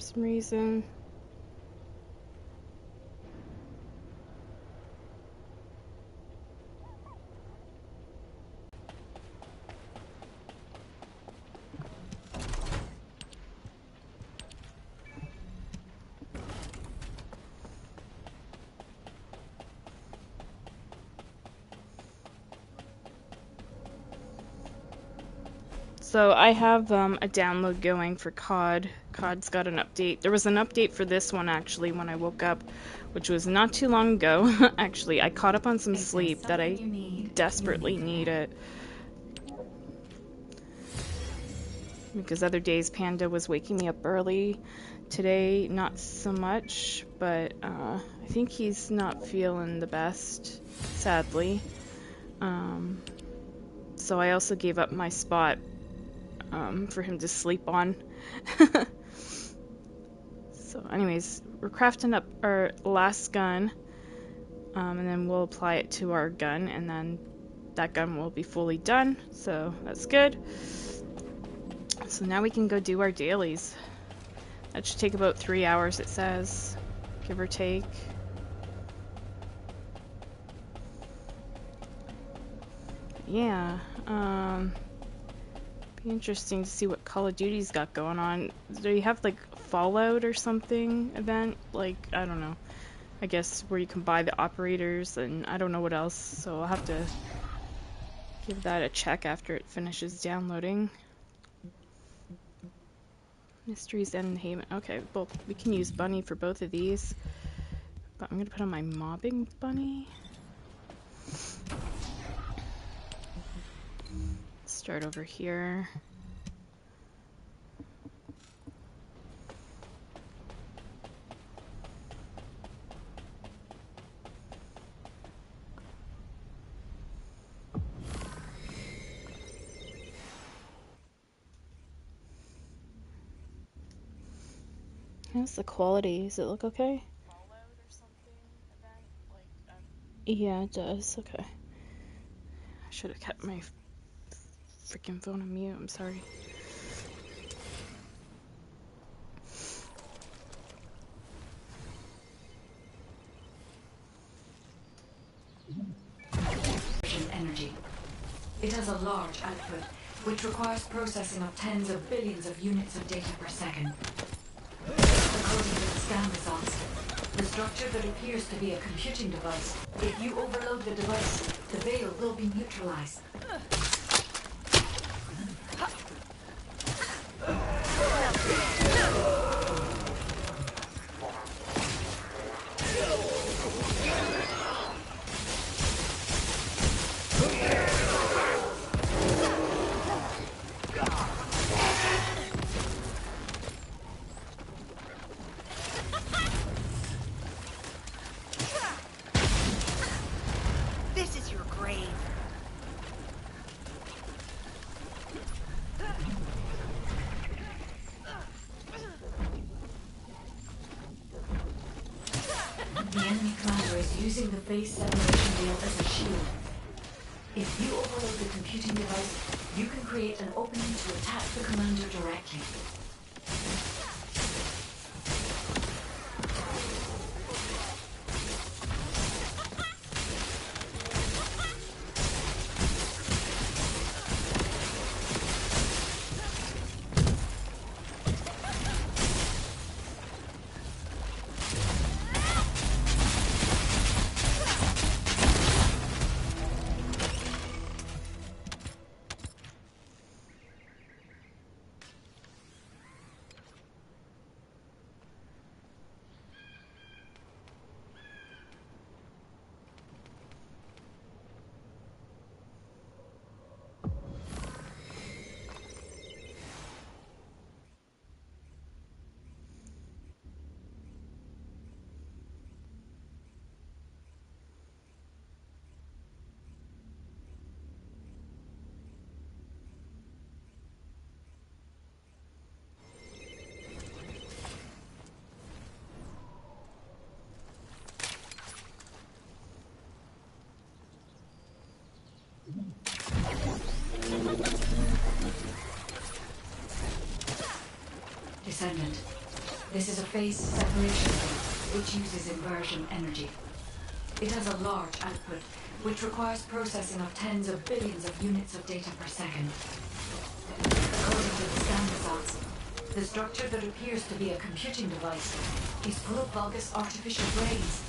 for some reason. So I have a download going for COD. COD's got an update. There was an update for this one actually when I woke up, which was not too long ago. Actually, I caught up on some sleep that I desperately needed. Because other days Panda was waking me up early. Today, not so much, but I think he's not feeling the best, sadly. So I also gave up my spot for him to sleep on. So anyways, we're crafting up our last gun, and then we'll apply it to our gun, and then that gun will be fully done, so that's good. So now we can go do our dailies. That should take about 3 hours, it says, give or take. Yeah, be interesting to see what Call of Duty's got going on. Do you have like Fallout or something event? Like, I don't know. I guess where you can buy the operators and I don't know what else. So I'll have to give that a check after it finishes downloading. Mysteries and Haven. Okay, both we can use Bunny for both of these. But I'm gonna put on my mobbing bunny. Start over here. How's the quality? Does it look okay? Fallout or something event? Like, yeah, it does. Okay. I should have kept my freaking phone on mute. I'm sorry. Energy. It has a large output, which requires processing of tens of billions of units of data per second. According to the scan results, the structure that appears to be a computing device, if you overload the device, the veil will be neutralized. Using the base separation veil as a shield. If you overload the computing device, you can create an opening to attack the commander directly. Descendant. This is a phase separation gate, which uses inversion energy. It has a large output, which requires processing of tens of billions of units of data per second. According to the scan results, the structure that appears to be a computing device is full of Vulgus artificial brains.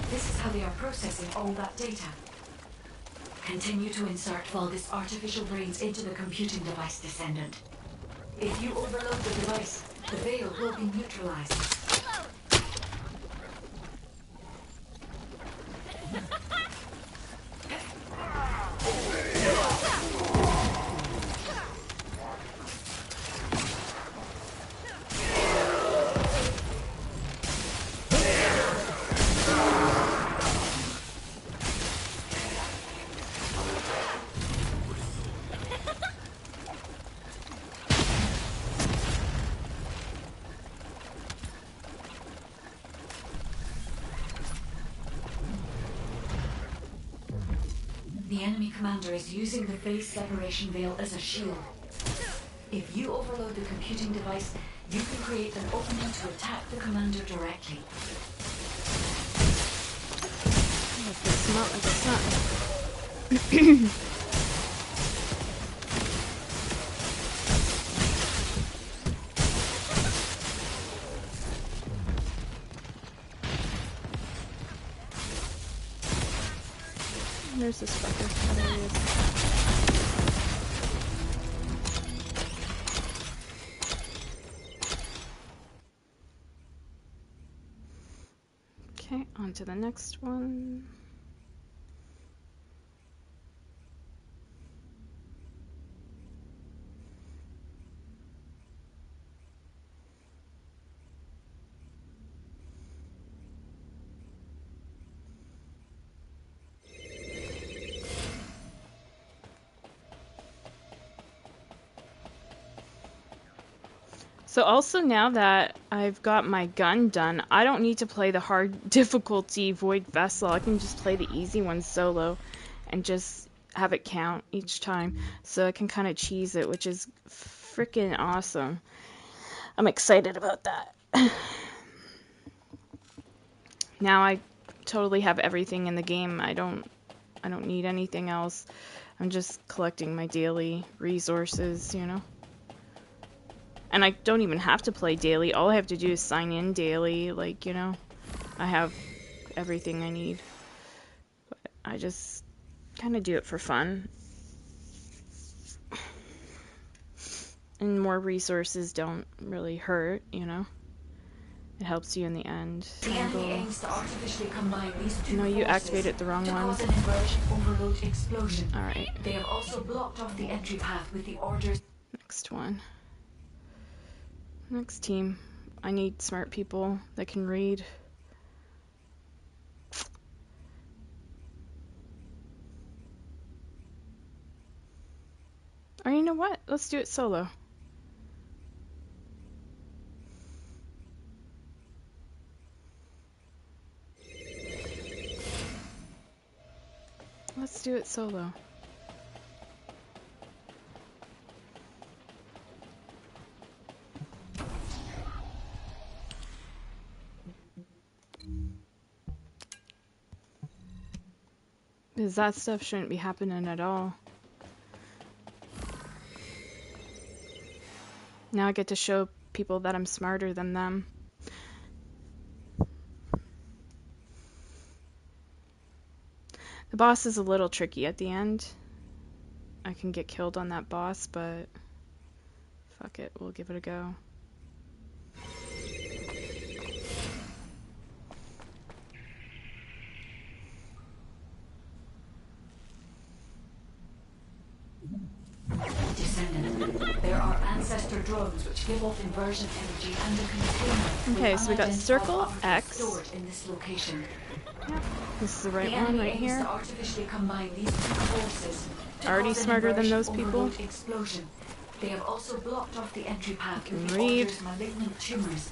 This is how they are processing all that data. Continue to insert Vulgus artificial brains into the computing device, Descendant. If you overload the device, the veil will be neutralized. The enemy commander is using the phase separation veil as a shield. If you overload the computing device, you can create an opening to attack the commander directly. It's not like it's not. There's this fucker. There he is. Okay, on to the next one. So also now that I've got my gun done, I don't need to play the hard difficulty Void Vessel. I can just play the easy one solo and just have it count each time. So I can kind of cheese it, which is freaking awesome. I'm excited about that. Now I totally have everything in the game. I don't need anything else. I'm just collecting my daily resources, you know. And I don't even have to play daily. All I have to do is sign in daily. Like, you know, I have everything I need. But I just kind of do it for fun. And more resources don't really hurt, you know. It helps you in the end. The enemy aims to artificially combine these two No, you activated the wrong one. cause an inversion overload explosion. Alright. They have also blocked off the entry path with the orders. Next one. Next team. I need smart people that can read. Or you know what? Let's do it solo. Let's do it solo. Because that stuff shouldn't be happening at all. Now I get to show people that I'm smarter than them. The boss is a little tricky at the end. I can get killed on that boss, but fuck it, we'll give it a go. Descendant. There are ancestor drones which give off inversion energy and a container. Okay, so we got circle X. Stored in this location. Yep. This is the right The one enemy right aims here. to artificially combine these two forces to Already cause an smarter than those inversion people. overload explosion. They have also blocked off the entry path Can with the read. order's malignant tumors.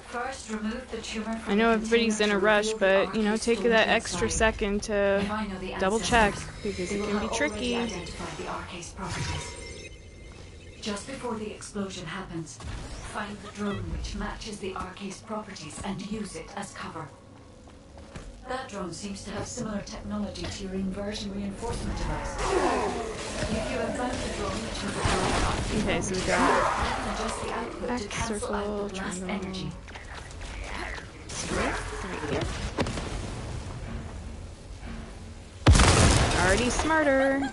First, remove the tumor from I know the everybody's in container a to rush, reveal but the you know, arcade take stored that extra inside. second to If I know the double check ancestors, because they it will can be have already tricky. identified the arcade's properties. Just before the explosion happens, find the drone which matches the Arcase properties and use it as cover. That drone seems to have similar technology to your inversion reinforcement device. If you have found the drone which has a drone, Okay, so we you got can adjust the output X, to cancel circle, out the blast triangle. energy. Right here. Already smarter.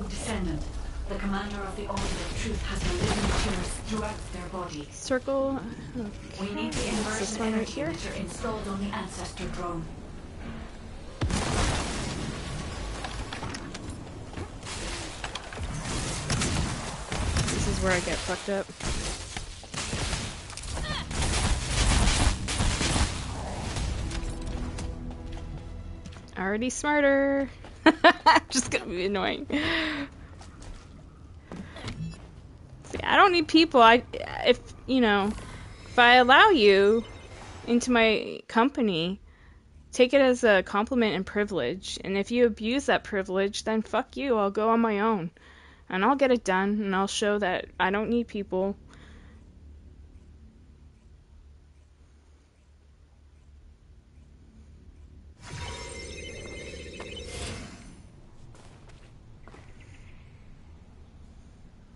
Descendant, the commander of the Order of Truth has malignant tumors throughout their body. Circle. We need the This inversion one right energy here. meter installed on the Ancestor drone. This is where I get fucked up. Already smarter. Just gonna be annoying. See, I don't need people. If I allow you into my company, take it as a compliment and privilege. And if you abuse that privilege, then fuck you. I'll go on my own. And I'll get it done, and I'll show that I don't need people.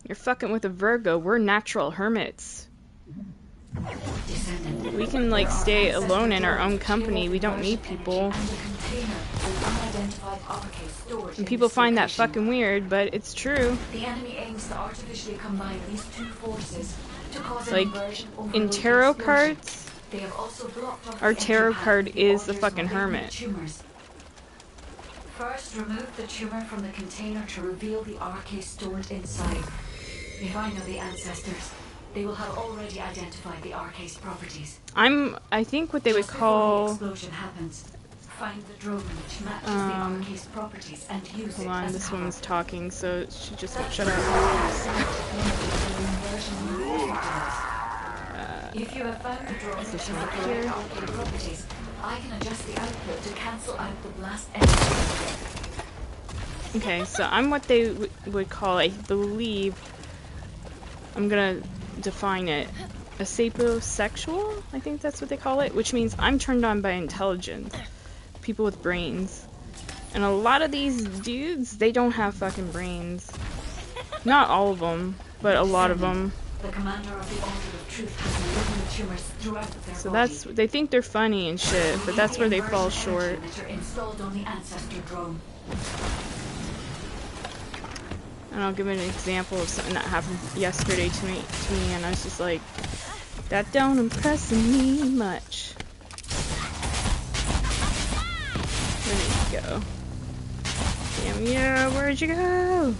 You're fucking with a Virgo. We're natural hermits. Descendant, We can, like, stay alone in our own company. We don't need people. And people find that fucking weird, but it's true. The enemy aims to artificially combine these two forces to cause an Like, inversion in overload tarot explosion. cards, They have also blocked off our the tarot entry path card to the is the Order's fucking malignant hermit. tumors. First, remove the tumor from the container to reveal the Arcase stored inside. If I know the Ancestors, they will have already identified the Arcase properties. I think what they would Just before the call... explosion happens, find the drone which matches the Arcase properties and use Hold it on, as this cover. woman's talking, so she just won't shut That up. drone has similar technology to an inversion reinforcement device. If you have found the drone which has the right correct here. Arcane properties, I can adjust the output to cancel out the blast energy. Okay, so I'm what they would call, I believe, I'm gonna define it, a sapiosexual? I think that's what they call it, which means I'm turned on by intelligence. People with brains. And a lot of these dudes, they don't have fucking brains. Not all of them, but a lot of them. The commander of the Order of Truth has malignant tumors throughout their So body. that's, they think they're funny and shit, but that's where they fall short. Installed on the Ancestor drone. And I'll give an example of something that happened yesterday to me, and I was just like, that don't impress me much. Where did you go? Damn, yeah, where'd you go?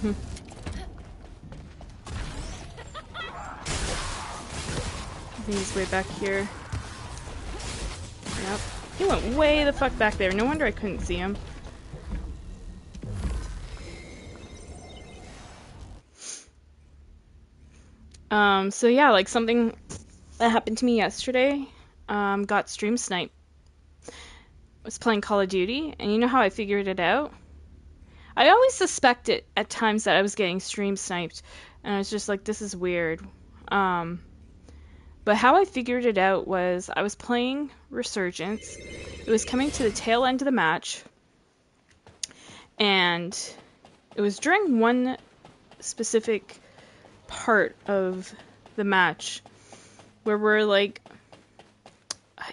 I think he's way back here. Yep. He went way the fuck back there. No wonder I couldn't see him. So yeah, like something that happened to me yesterday, got stream sniped. I was playing Call of Duty, and you know how I figured it out? I always suspected at times that I was getting stream sniped, and I was just like, this is weird. But how I figured it out was I was playing Resurgence. It was coming to the tail end of the match, and it was during one specific part of the match where we're like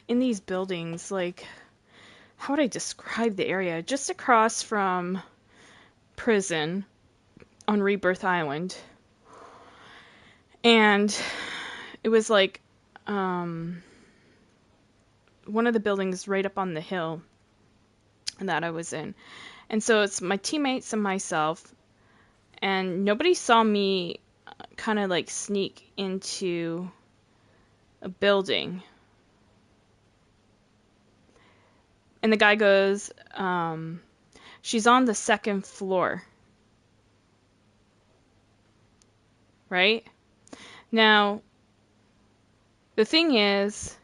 in these buildings, like, how would I describe the area? Just across from prison on Rebirth Island. And it was like one of the buildings right up on the hill that I was in. And so it's my teammates and myself, and nobody saw me kind of like sneak into a building. And the guy goes, she's on the second floor. right? Now, the thing is,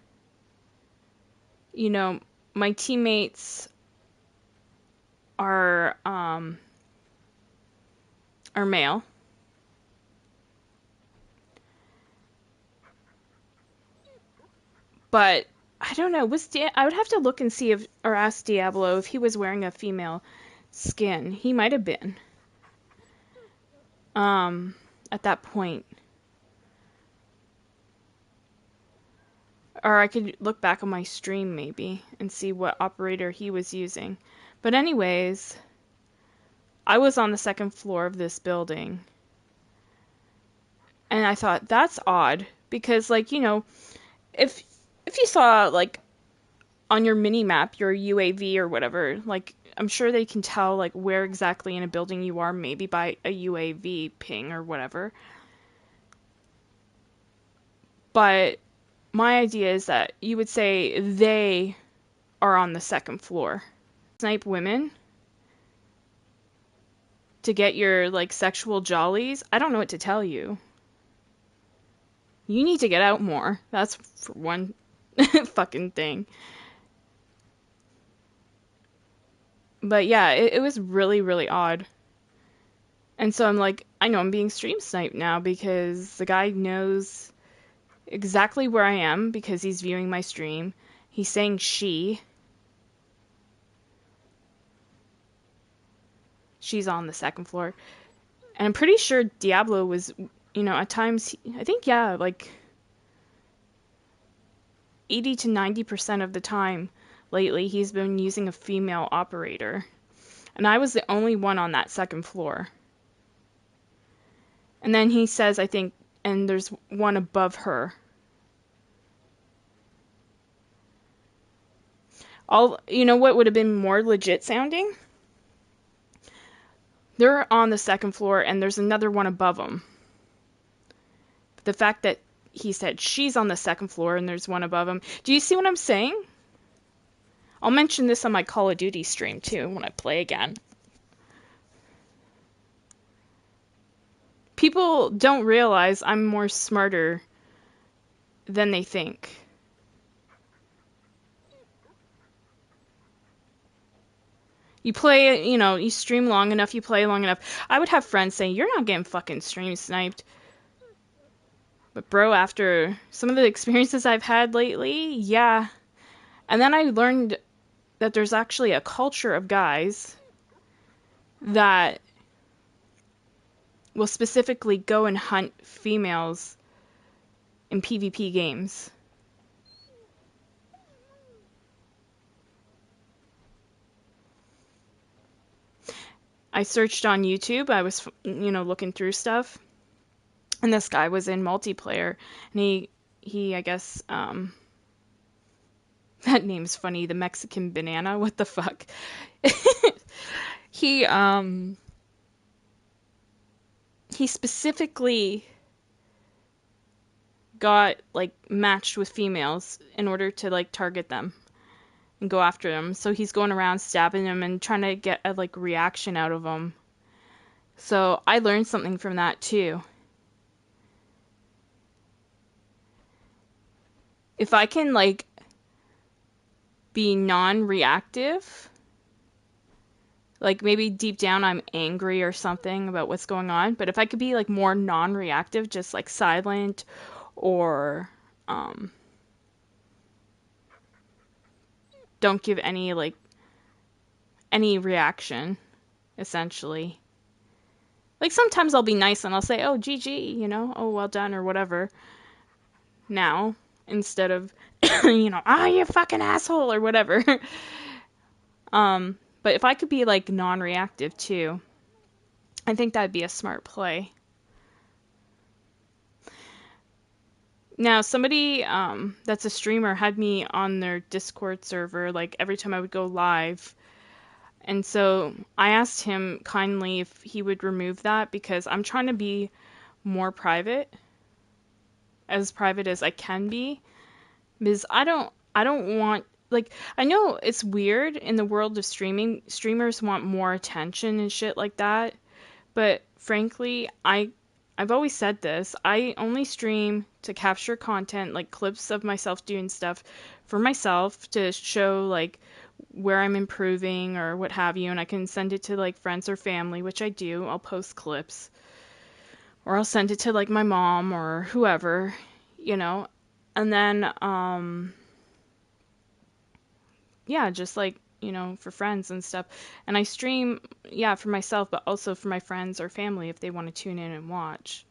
you know, my teammates are male, but I don't know. I would have to look and see if or ask Diablo if he was wearing a female skin. He might have been. At that point. Or I could look back on my stream maybe and see what operator he was using. But anyways, I was on the second floor of this building. And I thought that's odd because like, you know, if you saw like on your mini map your UAV or whatever, like I'm sure they can tell like where exactly in a building you are maybe by a UAV ping or whatever. But my idea is that you would say they are on the second floor. Snipe women to get your like sexual jollies. I don't know what to tell you. You need to get out more. That's for one fucking thing. But yeah, it was really, really odd. And so I'm like, I know I'm being stream sniped now because the guy knows exactly where I am because he's viewing my stream. He's saying she. She's on the second floor. And I'm pretty sure Diablo was, you know, at times, I think, yeah, like 80 to 90% of the time lately, he's been using a female operator. And I was the only one on that second floor. And then he says, I think, and there's one above her. You know what would have been more legit sounding? They're on the second floor and there's another one above them. The fact that he said she's on the second floor and there's one above him. Do you see what I'm saying? I'll mention this on my Call of Duty stream too when I play again. People don't realize I'm more smarter than they think. You play, you know, you stream long enough, you play long enough. I would have friends saying, you're not getting fucking stream sniped. But bro, after some of the experiences I've had lately, yeah. And then I learned that there's actually a culture of guys that will specifically go and hunt females in PvP games. I searched on YouTube. I was, you know, looking through stuff. And this guy was in multiplayer. And he I guess, that name's funny. The Mexican Banana. What the fuck? He specifically got like matched with females in order to like target them and go after them. So he's going around stabbing them and trying to get a like reaction out of them. So I learned something from that too. If I can like be non-reactive, like maybe deep down I'm angry or something about what's going on, but if I could be like more non-reactive, just like silent or don't give any like any reaction, essentially. Like sometimes I'll be nice and I'll say, "Oh, GG," you know, "Oh, well done," or whatever. Now, instead of, you know, "Ah, you fucking asshole," or whatever. But if I could be like non-reactive too, I think that'd be a smart play. Now, somebody that's a streamer had me on their Discord server, like every time I would go live. And so I asked him kindly if he would remove that because I'm trying to be more private, as private as I can be, because I don't want, like, I know it's weird in the world of streaming, streamers want more attention and shit like that, but frankly, I I've always said this, I only stream to capture content, like clips of myself doing stuff for myself to show like where I'm improving or what have you, and I can send it to like friends or family, which I do. I'll post clips, or I'll send it to like my mom or whoever, you know. And then yeah, just like, you know, for friends and stuff. And I stream, yeah, for myself, but also for my friends or family if they want to tune in and watch.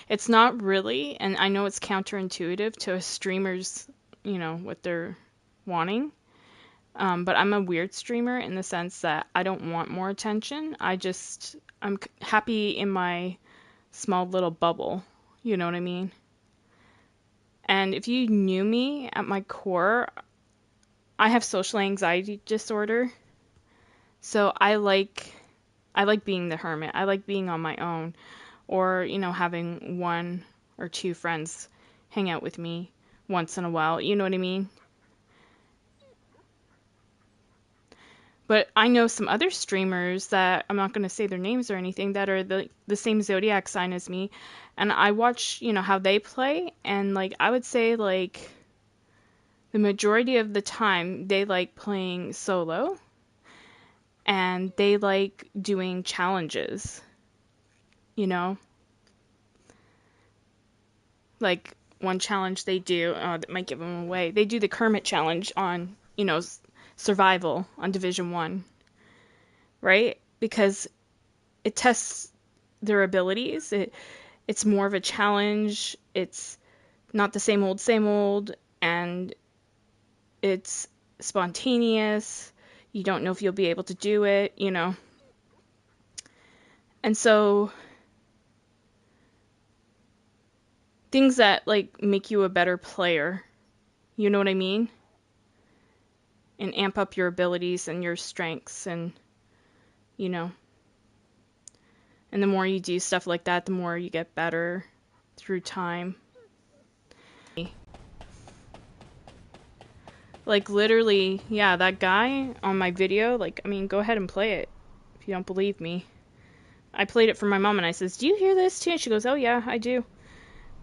It's not really, and I know it's counterintuitive to a streamer's, you know, what they're wanting. But I'm a weird streamer in the sense that I don't want more attention. I'm happy in my small little bubble. You know what I mean? And if you knew me at my core, I have social anxiety disorder. So I like being the hermit. I like being on my own, or, you know, having one or two friends hang out with me once in a while. You know what I mean? But I know some other streamers that I'm not going to say their names or anything that are the same zodiac sign as me, and I watch, you know, how they play, and like I would say like the majority of the time they like playing solo and they like doing challenges, you know? Like one challenge they do that might give them away. They do the Kermit challenge on, you know, survival on Division 1, right? Because it tests their abilities. It's more of a challenge. It's not the same old, and it's spontaneous. You don't know if you'll be able to do it, you know. And so things that like make you a better player, you know what I mean? And amp up your abilities and your strengths, and you know. And the more you do stuff like that, the more you get better through time. Like literally, yeah, that guy on my video, like, I mean, go ahead and play it if you don't believe me. I played it for my mom and I says, "Do you hear this too?" And she goes, "Oh yeah, I do."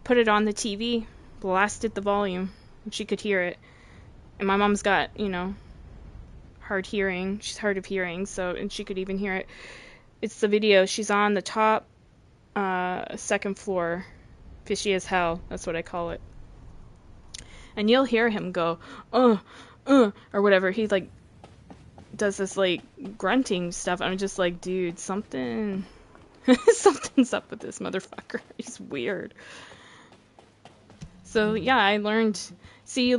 Put it on the TV, blasted the volume, and she could hear it. And my mom's got, you know, hard hearing. She's hard of hearing, so, and she could even hear it. It's the video. She's on the top second floor. Fishy as hell. That's what I call it. And you'll hear him go, or whatever. He like does this like grunting stuff. I'm just like, dude, something's up with this motherfucker. He's weird. So yeah, I learned. See, you